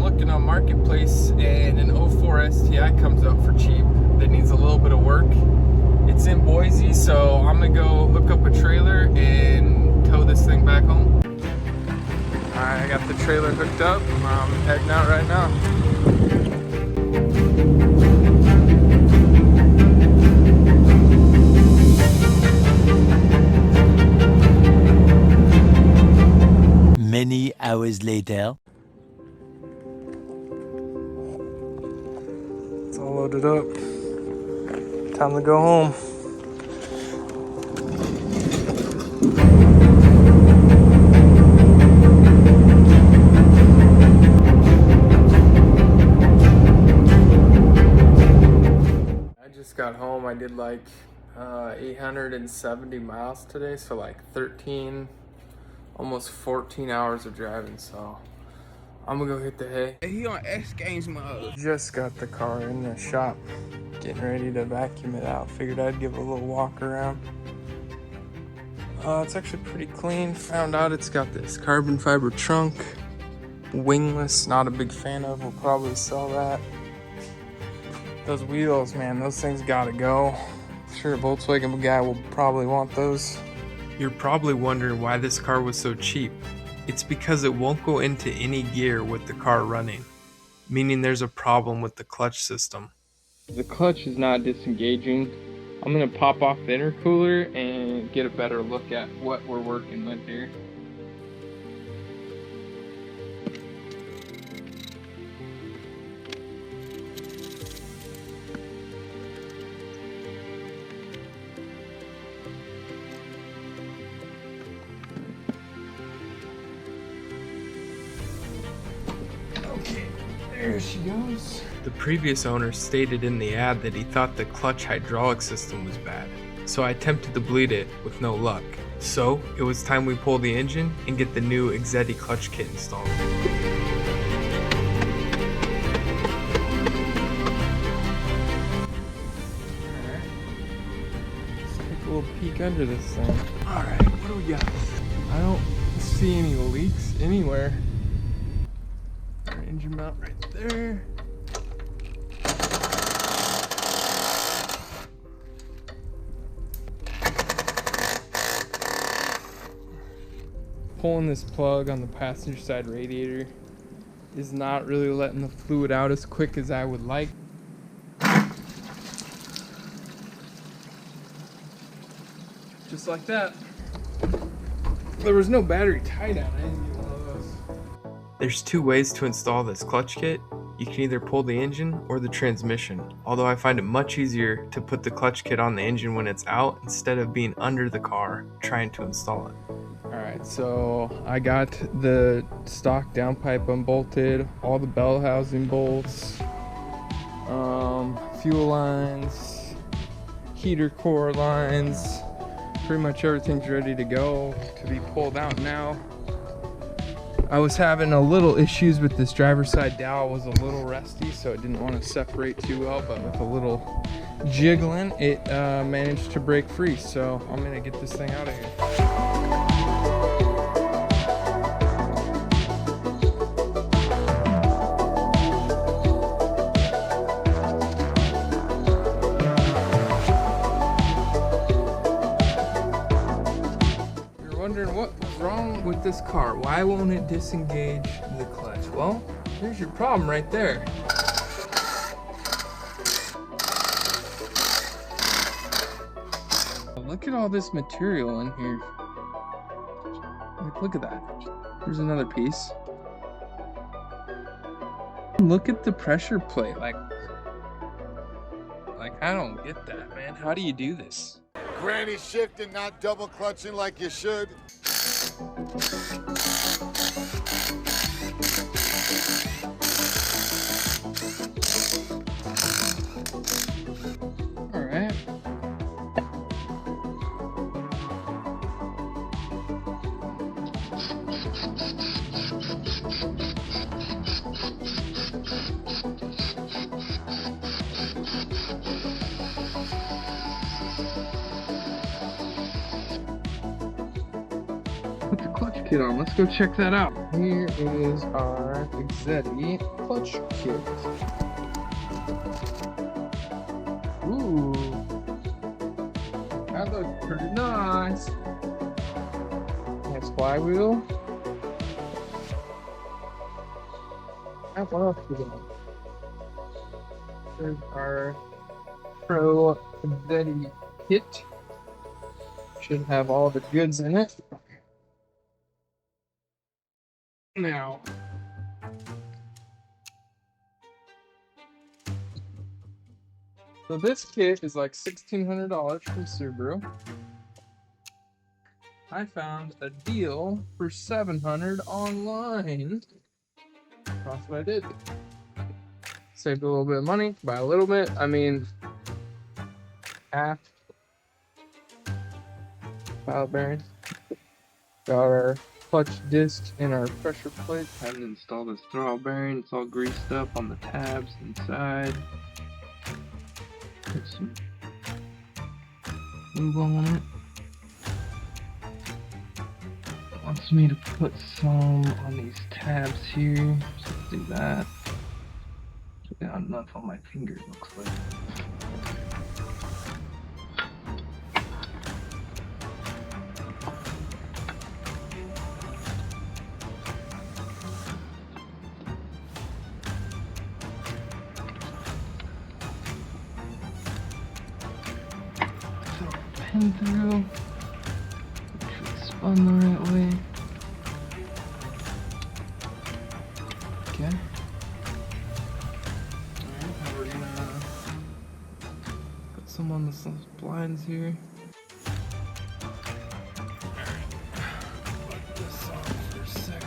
looking on Marketplace and an 04 STI comes up for cheap that needs a little bit of work. It's in Boise, so I'm gonna go hook up a trailer and tow this thing back home. Alright, I got the trailer hooked up. I'm heading out right now. Many hours later. It's all loaded up. Time to go home. I just got home. I did like 870 miles today, so like 13, almost 14 hours of driving, so I'm gonna go hit the hay. He on X Games mode. Just got the car in the shop, getting ready to vacuum it out. Figured I'd give it a little walk around. It's actually pretty clean. Found out it's got this carbon fiber trunk, wingless, not a big fan of. We'll probably sell that. Those wheels, man, those things gotta go. Sure, a Volkswagen guy will probably want those. You're probably wondering why this car was so cheap. It's because it won't go into any gear with the car running, meaning there's a problem with the clutch system. The clutch is not disengaging. I'm gonna pop off the intercooler and get a better look at what we're working with here. Okay, there she goes. The previous owner stated in the ad that he thought the clutch hydraulic system was bad, so I attempted to bleed it with no luck. So it was time we pull the engine and get the new Exedi clutch kit installed. Alright, let's take a little peek under this thing. Alright, what do we got? I don't see any leaks anywhere. Engine mount right there. Pulling this plug on the passenger side radiator is not really letting the fluid out as quick as I would like. Just like that. There was no battery tie down. I didn't get one of those. There's two ways to install this clutch kit. You can either pull the engine or the transmission, although I find it much easier to put the clutch kit on the engine when it's out instead of being under the car trying to install it. Alright, so I got the stock downpipe unbolted, all the bell housing bolts, fuel lines, heater core lines, pretty much everything's ready to go to be pulled out now. I was having a little issues with this driver's side dowel. Was a little rusty, so it didn't want to separate too well, but with a little jiggling, it managed to break free. So I'm gonna get this thing out of here. Wondering what was wrong with this car. Why won't it disengage the clutch? Well, here's your problem right there. Look at all this material in here. Look at that. There's another piece. Look at the pressure plate. Like I don't get that, man. How do you do this? Granny shifting, not double clutching like you should. All right. Put the clutch kit on. Let's go check that out. Here is our Exetti clutch kit. Ooh, that looks pretty nice. Nice flywheel. What else we got? There's our Pro Exetti kit. Should have all the goods in it. Now, so this kit is like $1,600 from Subaru. I found a deal for $700 online. That's what I did. Saved a little bit of money. By a little bit, I mean half. Pilot bearing. Got our clutch disc and our pressure plate. Haven't installed this throttle bearing. It's all greased up on the tabs inside. Put some lube on it. Wants me to put some on these tabs here. So let's do that. Got enough on my finger, looks like. Pin through. Make sure it's spun the right way. Okay. Alright, now we're gonna put some on the blinds here. Alright. Put this on for a sec.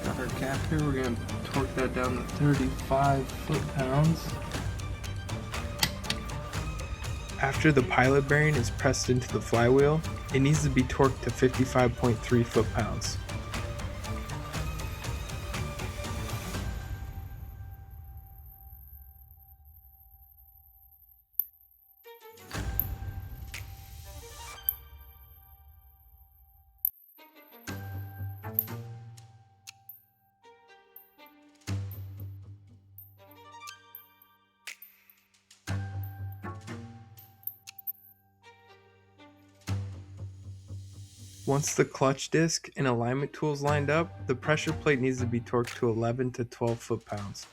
Got our cap here, we're going to torque that down to 35 foot-pounds. After the pilot bearing is pressed into the flywheel, it needs to be torqued to 55.3 foot-pounds. Once the clutch disc and alignment tool is lined up, the pressure plate needs to be torqued to 11 to 12 foot-pounds.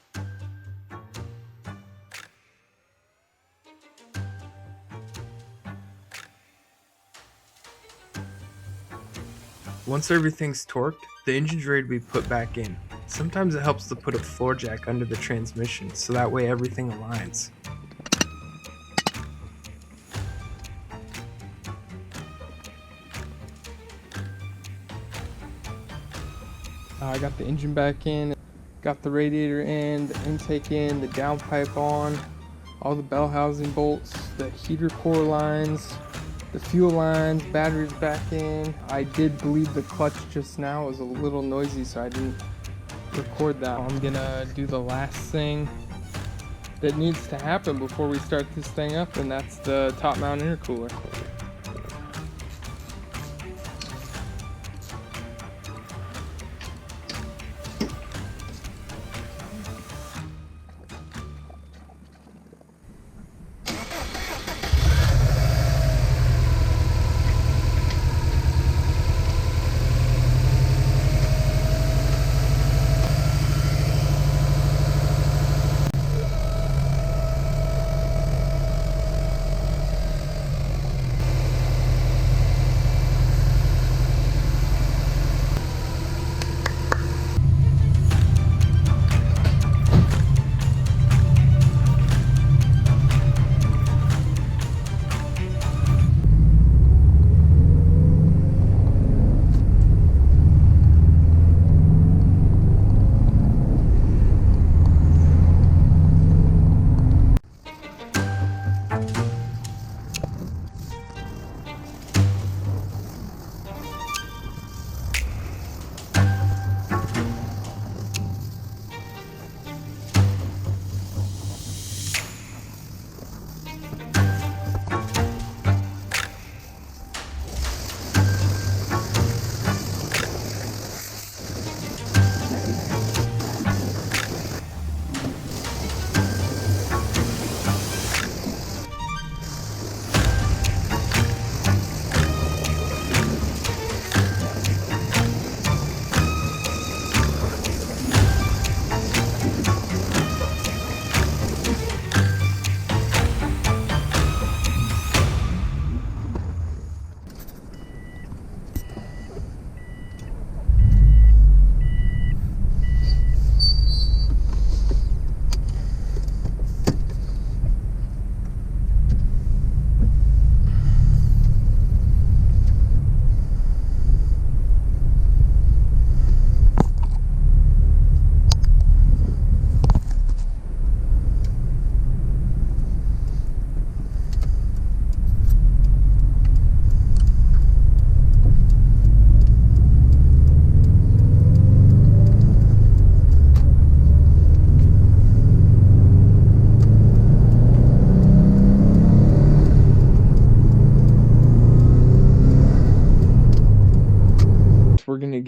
Once everything's torqued, the engine's ready to be put back in. Sometimes it helps to put a floor jack under the transmission, so that way everything aligns. I got the engine back in, got the radiator in, the intake in, the downpipe on, all the bell housing bolts, the heater core lines, the fuel lines, batteries back in. I did bleed the clutch just now. It was a little noisy, so I didn't record that. I'm gonna do the last thing that needs to happen before we start this thing up, and that's the top mount intercooler.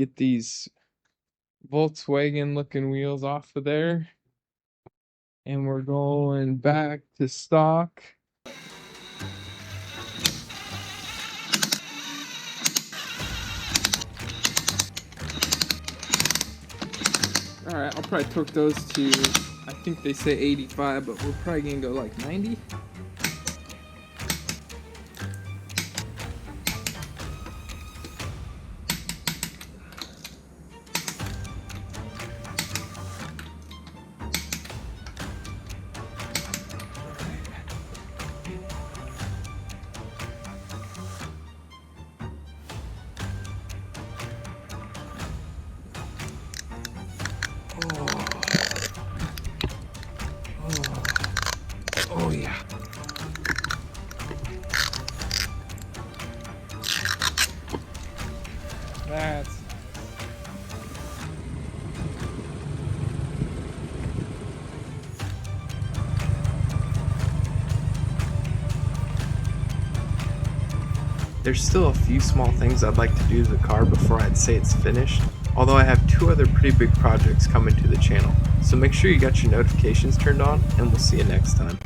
get these Volkswagen looking wheels off of there. And we're going back to stock. Alright, I'll probably torque those to, I think they say 85, but we're probably gonna go like 90. Oh yeah. That's There's still a few small things I'd like to do to the car before I'd say it's finished, although I have 2 other pretty big projects coming to the channel, so make sure you got your notifications turned on, and we'll see you next time.